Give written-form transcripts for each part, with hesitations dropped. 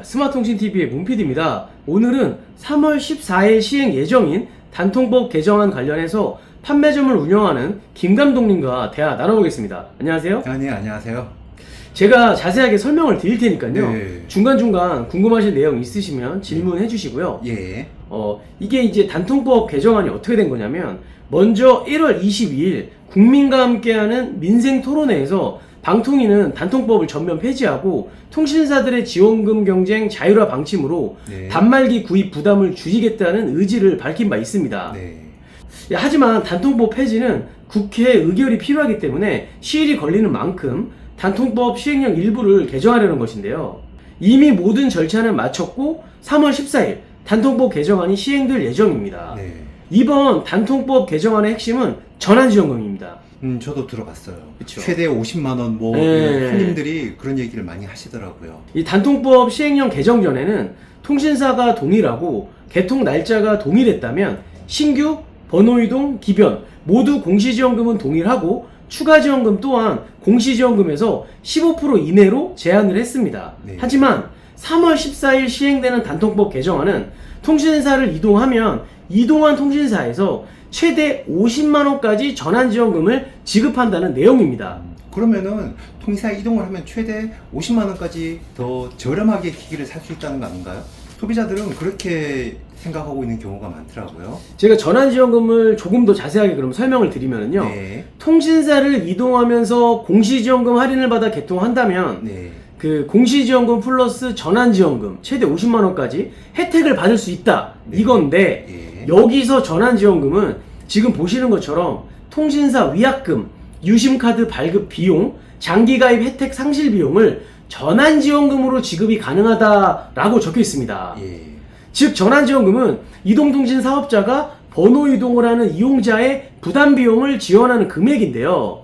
스마트통신TV의 문PD입니다. 오늘은 3월 14일 시행 예정인 단통법 개정안 관련해서 판매점을 운영하는 김 감독님과 대화 나눠보겠습니다. 안녕하세요. 네, 안녕하세요. 제가 자세하게 설명을 드릴 테니까요. 네. 중간중간 궁금하신 내용 있으시면 질문해 주시고요. 예. 이게 이제 단통법 개정안이 어떻게 된 거냐면, 먼저 1월 22일 국민과 함께하는 민생 토론회에서 방통위는 단통법을 전면 폐지하고 통신사들의 지원금 경쟁 자율화 방침으로 네. 단말기 구입 부담을 줄이겠다는 의지를 밝힌 바 있습니다. 네. 하지만 단통법 폐지는 국회 의결이 필요하기 때문에 시일이 걸리는 만큼 단통법 시행령 일부를 개정하려는 것인데요. 이미 모든 절차는 마쳤고 3월 14일 단통법 개정안이 시행될 예정입니다. 네. 이번 단통법 개정안의 핵심은 전환지원금입니다. 저도 들어봤어요. 그쵸. 최대 50만 원 네. 손님들이 그런 얘기를 많이 하시더라고요. 이 단통법 시행령 개정 전에는 통신사가 동일하고 개통 날짜가 동일했다면 신규, 번호이동, 기변 모두 공시지원금은 동일하고 추가지원금 또한 공시지원금에서 15% 이내로 제한을 했습니다. 네. 하지만 3월 14일 시행되는 단통법 개정안은 통신사를 이동하면 이동한 통신사에서 최대 50만원까지 전환지원금을 지급한다는 내용입니다. 그러면은 통신사 이동을 하면 최대 50만 원까지 더 저렴하게 기기를 살 수 있다는 거 아닌가요? 소비자들은 그렇게 생각하고 있는 경우가 많더라고요. 제가 전환지원금을 조금 더 자세하게 그럼 설명을 드리면요. 네. 통신사를 이동하면서 공시지원금 할인을 받아 개통한다면 네. 그 공시지원금 플러스 전환지원금 최대 50만원까지 혜택을 받을 수 있다. 네. 이건데 예. 여기서 전환지원금은 지금 보시는 것처럼 통신사 위약금, 유심카드 발급 비용, 장기가입 혜택 상실 비용을 전환지원금으로 지급이 가능하다라고 적혀 있습니다. 예. 즉 전환지원금은 이동통신 사업자가 번호 이동을 하는 이용자의 부담 비용을 지원하는 금액인데요.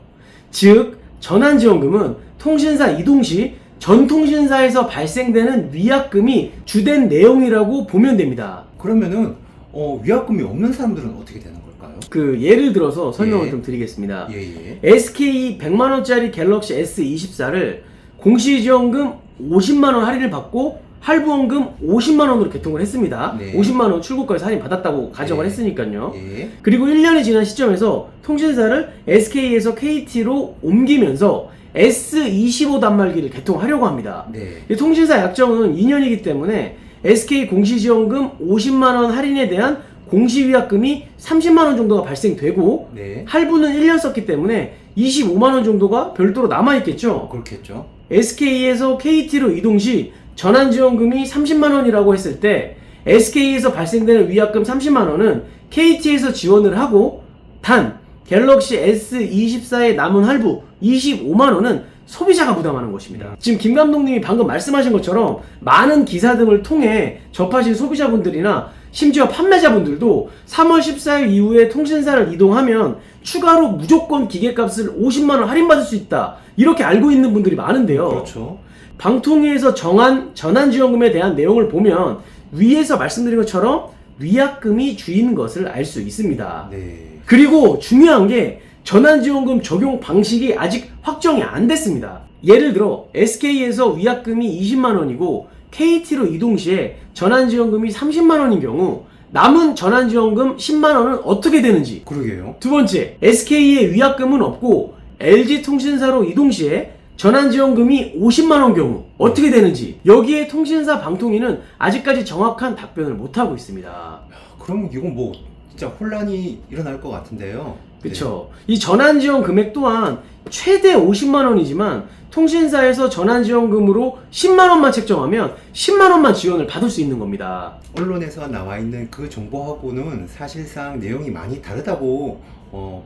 즉 전환지원금은 통신사 이동 시 전 통신사에서 발생되는 위약금이 주된 내용이라고 보면 됩니다. 그러면은 위약금이 없는 사람들은 어떻게 되는 걸까요? 그 예를 들어서 설명을 예. 좀 드리겠습니다. 예. SK 100만원짜리 갤럭시 S24를 공시지원금 50만원 할인을 받고 할부원금 50만원으로 개통을 했습니다. 네. 50만원 출고가에서 할인 받았다고 가정을 예. 했으니까요. 예. 그리고 1년이 지난 시점에서 통신사를 SK에서 KT로 옮기면서 S25 단말기를 개통하려고 합니다. 네. 이 통신사 약정은 2년이기 때문에 SK 공시지원금 50만원 할인에 대한 공시위약금이 30만원 정도가 발생되고 네. 할부는 1년 썼기 때문에 25만원 정도가 별도로 남아있겠죠. 그렇겠죠. SK에서 KT로 이동 시 전환지원금이 30만원이라고 했을 때 SK에서 발생되는 위약금 30만원은 KT에서 지원을 하고 단 갤럭시 S24의 남은 할부 25만원은 소비자가 부담하는 것입니다. 지금 김 감독님이 방금 말씀하신 것처럼 많은 기사 등을 통해 접하신 소비자분들이나 심지어 판매자분들도 3월 14일 이후에 통신사를 이동하면 추가로 무조건 기계값을 50만원 할인받을 수 있다, 이렇게 알고 있는 분들이 많은데요. 그렇죠. 방통위에서 정한 전환지원금에 대한 내용을 보면 위에서 말씀드린 것처럼 위약금이 주인 것을 알 수 있습니다. 네. 그리고 중요한 게 전환지원금 적용 방식이 아직 확정이 안 됐습니다. 예를 들어 SK에서 위약금이 20만원이고 KT로 이동 시에 전환지원금이 30만원인 경우 남은 전환지원금 10만원은 어떻게 되는지. 그러게요. 두 번째, SK에 위약금은 없고 LG통신사로 이동 시에 전환지원금이 50만원 경우 어떻게 되는지. 여기에 통신사 방통위는 아직까지 정확한 답변을 못하고 있습니다. 그럼 이건 뭐 진짜 혼란이 일어날 것 같은데요. 그쵸. 이 전환지원 금액 또한 최대 50만원이지만 통신사에서 전환지원금으로 10만원만 책정하면 10만원만 지원을 받을 수 있는 겁니다. 언론에서 나와 있는 그 정보하고는 사실상 내용이 많이 다르다고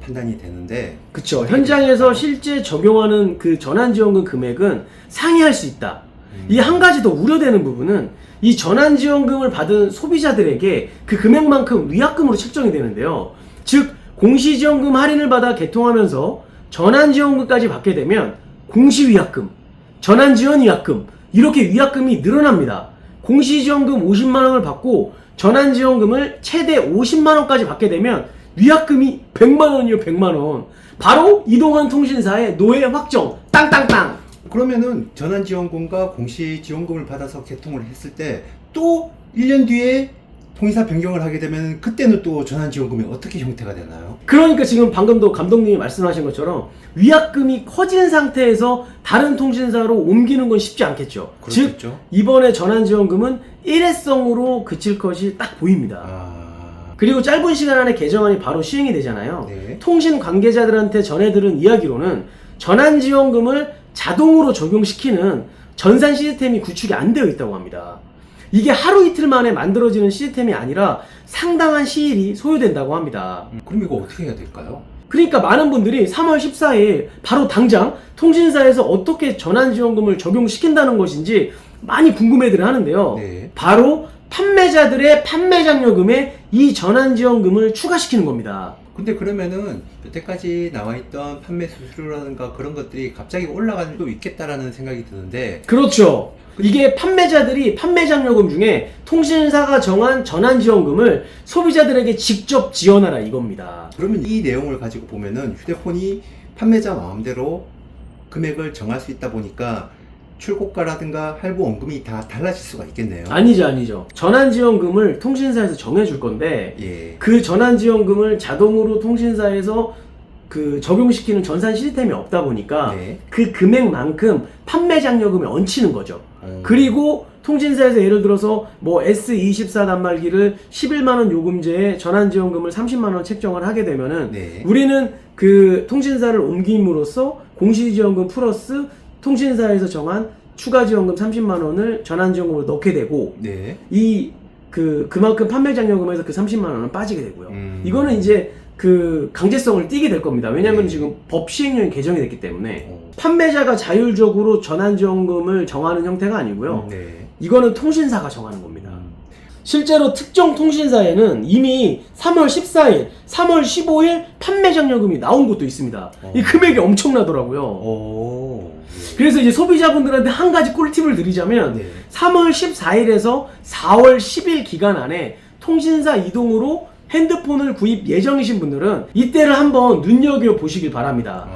판단이 되는데. 그쵸. 현장에서 실제 적용하는 그 전환지원금 금액은 상회할 수 있다. 이 한 가지 더 우려되는 부분은 이 전환지원금을 받은 소비자들에게 그 금액만큼 위약금으로 책정이 되는데요. 즉 공시지원금 할인을 받아 개통하면서 전환지원금까지 받게 되면 공시위약금, 전환지원위약금 이렇게 위약금이 늘어납니다. 공시지원금 50만원을 받고 전환지원금을 최대 50만원까지 받게 되면 위약금이 100만원이요. 100만원. 바로 이동한 통신사의 노예 확정. 땅땅땅. 그러면은 전환지원금과 공시지원금을 받아서 개통을 했을 때 또 1년 뒤에 통신사 변경을 하게 되면 그때는 또 전환지원금이 어떻게 형태가 되나요? 그러니까 지금 방금도 감독님이 말씀하신 것처럼 위약금이 커진 상태에서 다른 통신사로 옮기는 건 쉽지 않겠죠. 그렇겠죠. 즉 이번에 전환지원금은 일회성으로 그칠 것이 딱 보입니다. 그리고 짧은 시간 안에 개정안이 바로 시행이 되잖아요. 네. 통신 관계자들한테 전해들은 이야기로는 전환지원금을 자동으로 적용시키는 전산 시스템이 구축이 안 되어 있다고 합니다. 이게 하루 이틀 만에 만들어지는 시스템이 아니라 상당한 시일이 소요된다고 합니다. 그럼 이거 어떻게 해야 될까요? 그러니까 많은 분들이 3월 14일 바로 당장 통신사에서 어떻게 전환지원금을 적용시킨다는 것인지 많이 궁금해들 하는데요. 네. 바로 판매자들의 판매장려금에 이 전환지원금을 추가시키는 겁니다. 근데 그러면은 여태까지 나와있던 판매 수수료라든가 그런 것들이 갑자기 올라갈 수도 있겠다라는 생각이 드는데 그렇죠. 이게 판매자들이 판매장려금 중에 통신사가 정한 전환지원금을 소비자들에게 직접 지원하라 이겁니다. 그러면 이 내용을 가지고 보면은 휴대폰이 판매자 마음대로 금액을 정할 수 있다 보니까 출고가라든가 할부 원금이 다 달라질 수가 있겠네요. 아니죠. 전환지원금을 통신사에서 정해줄 건데 예. 그 전환지원금을 자동으로 통신사에서 적용시키는 전산 시스템이 없다 보니까 네. 그 금액만큼 판매장려금에 얹히는 거죠. 그리고 통신사에서 예를 들어서 뭐 S24 단말기를 11만원 요금제에 전환지원금을 30만원 책정을 하게 되면은 네. 우리는 그 통신사를 옮김으로써 공시지원금 플러스 통신사에서 정한 추가지원금 30만원을 전환지원금으로 넣게 되고 네. 그만큼 판매장려금에서 그 30만원은 빠지게 되고요. 이거는 이제 강제성을 띠게 될 겁니다. 왜냐면 네. 지금 법 시행령이 개정이 됐기 때문에 판매자가 자율적으로 전환지원금을 정하는 형태가 아니고요. 네. 이거는 통신사가 정하는 겁니다. 실제로 특정 통신사에는 이미 3월 14일, 3월 15일 판매장려금이 나온 곳도 있습니다. 이 금액이 엄청나더라고요. 네. 그래서 이제 소비자분들한테 한 가지 꿀팁을 드리자면 네. 3월 14일에서 4월 10일 기간 안에 통신사 이동으로 핸드폰을 구입 예정이신 분들은 이때를 한번 눈여겨보시길 바랍니다.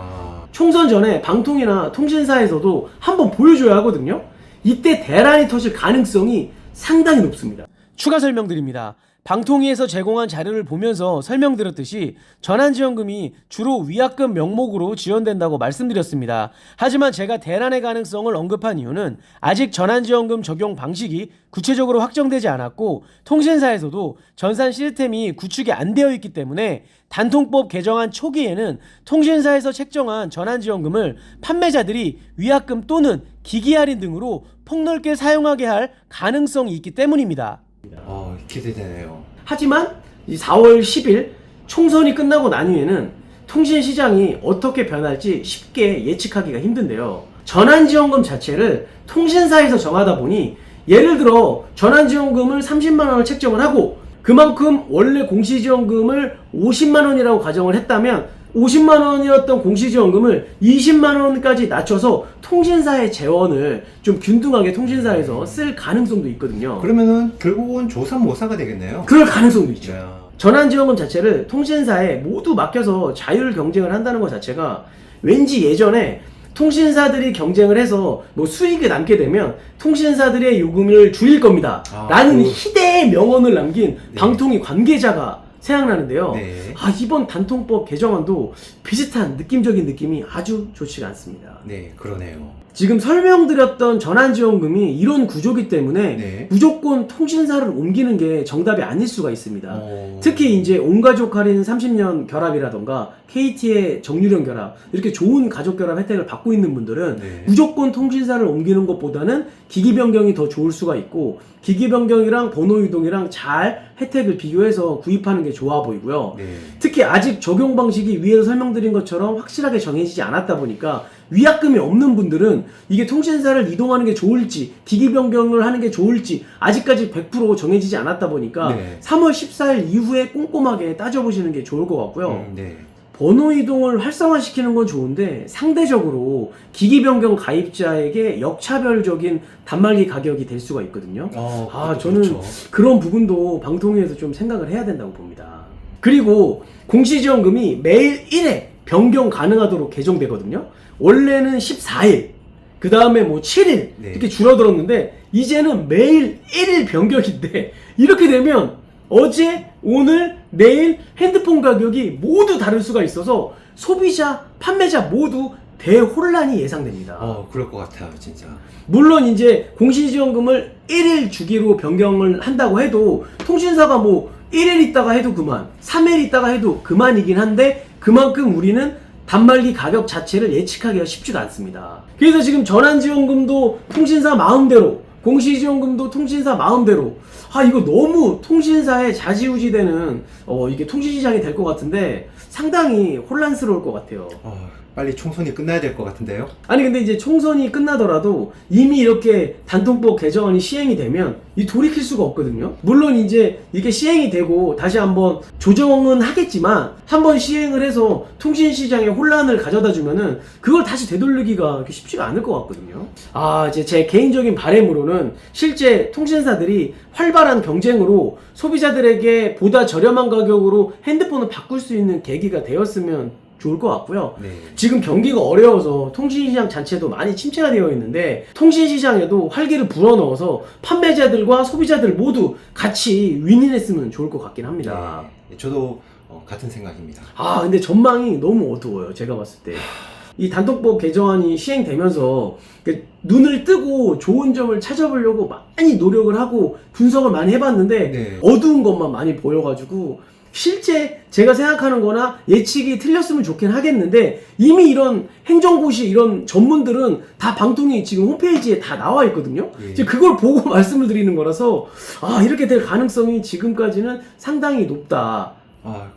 총선 전에 방통이나 통신사에서도 한번 보여줘야 하거든요. 이때 대란이 터질 가능성이 상당히 높습니다. 추가 설명드립니다. 방통위에서 제공한 자료를 보면서 설명드렸듯이 전환지원금이 주로 위약금 명목으로 지원된다고 말씀드렸습니다. 하지만 제가 대란의 가능성을 언급한 이유는 아직 전환지원금 적용 방식이 구체적으로 확정되지 않았고 통신사에서도 전산 시스템이 구축이 안 되어 있기 때문에 단통법 개정안 초기에는 통신사에서 책정한 전환지원금을 판매자들이 위약금 또는 기기 할인 등으로 폭넓게 사용하게 할 가능성이 있기 때문입니다. 기대되네요. 하지만 이 4월 10일 총선이 끝나고 난 후에는 통신 시장이 어떻게 변할지 쉽게 예측하기가 힘든데요. 전환지원금 자체를 통신사에서 정하다 보니 예를 들어 전환지원금을 30만원을 책정을 하고 그만큼 원래 공시지원금을 50만원이라고 가정을 했다면 50만원이었던 공시지원금을 20만원까지 낮춰서 통신사의 재원을 좀 균등하게 통신사에서 쓸 가능성도 있거든요. 그러면은 결국은 조삼모사가 되겠네요. 그럴 가능성도 있죠. 네. 전환지원금 자체를 통신사에 모두 맡겨서 자율 경쟁을 한다는 것 자체가 왠지 예전에 통신사들이 경쟁을 해서 뭐 수익을 남게 되면 통신사들의 요금을 줄일 겁니다. 라는 희대의 명언을 남긴 방통위 관계자가 생각나는데요. 네. 이번 단통법 개정안도 비슷한 느낌적인 느낌이 아주 좋지가 않습니다. 네, 그러네요. 지금 설명드렸던 전환지원금이 이런 구조기 때문에 네. 무조건 통신사를 옮기는 게 정답이 아닐 수가 있습니다. 특히 이제 온가족 할인 30년 결합이라던가 KT의 정유령 결합 이렇게 좋은 가족 결합 혜택을 받고 있는 분들은 네. 무조건 통신사를 옮기는 것보다는 기기 변경이 더 좋을 수가 있고 기기 변경이랑 번호 이동이랑 잘 혜택을 비교해서 구입하는 게 좋아 보이고요. 네. 특히 아직 적용 방식이 위에서 설명드린 것처럼 확실하게 정해지지 않았다 보니까 위약금이 없는 분들은 이게 통신사를 이동하는 게 좋을지 기기 변경을 하는 게 좋을지 아직까지 100% 정해지지 않았다 보니까 네. 3월 14일 이후에 꼼꼼하게 따져보시는 게 좋을 것 같고요. 네. 번호 이동을 활성화시키는 건 좋은데 상대적으로 기기 변경 가입자에게 역차별적인 단말기 가격이 될 수가 있거든요. 저는 그렇죠. 그런 부분도 방통위에서 좀 생각을 해야 된다고 봅니다. 그리고 공시지원금이 매일 1회 변경 가능하도록 개정되거든요. 원래는 14일 그 다음에 뭐 7일 네. 이렇게 줄어들었는데 이제는 매일 1일 변경인데 이렇게 되면 어제, 오늘, 내일 핸드폰 가격이 모두 다를 수가 있어서 소비자, 판매자 모두 대혼란이 예상됩니다. 그럴 것 같아요, 진짜. 물론 이제 공시지원금을 1일 주기로 변경을 한다고 해도 통신사가 뭐 1일 있다가 해도 그만, 3일 있다가 해도 그만이긴 한데 그만큼 우리는 단말기 가격 자체를 예측하기가 쉽지가 않습니다. 그래서 지금 전환지원금도 통신사 마음대로, 공시지원금도 통신사 마음대로, 이거 너무 통신사에 좌지우지되는 이게 통신시장이 될 것 같은데 상당히 혼란스러울 것 같아요. 빨리 총선이 끝나야 될 것 같은데요? 아니 근데 이제 총선이 끝나더라도 이미 이렇게 단통법 개정안이 시행이 되면 이 돌이킬 수가 없거든요. 물론 이제 이게 시행이 되고 다시 한번 조정은 하겠지만 한번 시행을 해서 통신시장에 혼란을 가져다 주면은 그걸 다시 되돌리기가 그렇게 쉽지가 않을 것 같거든요. 이제 제 개인적인 바람으로는 실제 통신사들이 활발한 경쟁으로 소비자들에게 보다 저렴한 가격으로 핸드폰을 바꿀 수 있는 계기가 되었으면 좋을 것 같고요. 네. 지금 경기가 어려워서 통신시장 자체도 많이 침체가 되어 있는데 통신시장에도 활기를 불어넣어서 판매자들과 소비자들 모두 같이 윈윈했으면 좋을 것 같긴 합니다. 네. 저도 같은 생각입니다. 근데 전망이 너무 어두워요. 제가 봤을 때. 이 단통법 개정안이 시행되면서 눈을 뜨고 좋은 점을 찾아보려고 많이 노력을 하고 분석을 많이 해봤는데 네. 어두운 것만 많이 보여가지고 실제 제가 생각하는 거나 예측이 틀렸으면 좋긴 하겠는데 이미 이런 행정고시 이런 전문들은 다 방통위 지금 홈페이지에 다 나와 있거든요. 예. 이제 그걸 보고 말씀을 드리는 거라서 이렇게 될 가능성이 지금까지는 상당히 높다.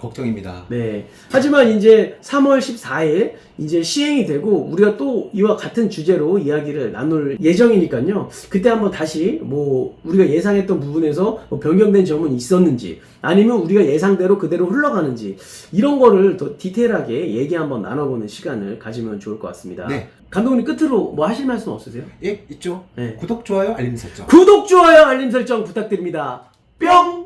걱정입니다. 네. 하지만 이제 3월 14일 이제 시행이 되고 우리가 또 이와 같은 주제로 이야기를 나눌 예정이니까요. 그때 한번 다시 뭐 우리가 예상했던 부분에서 뭐 변경된 점은 있었는지 아니면 우리가 예상대로 그대로 흘러가는지 이런 거를 더 디테일하게 얘기 한번 나눠보는 시간을 가지면 좋을 것 같습니다. 네. 감독님 끝으로 뭐 하실 말씀 없으세요? 예, 있죠. 네. 구독, 좋아요, 알림 설정. 구독, 좋아요, 알림 설정 부탁드립니다. 뿅!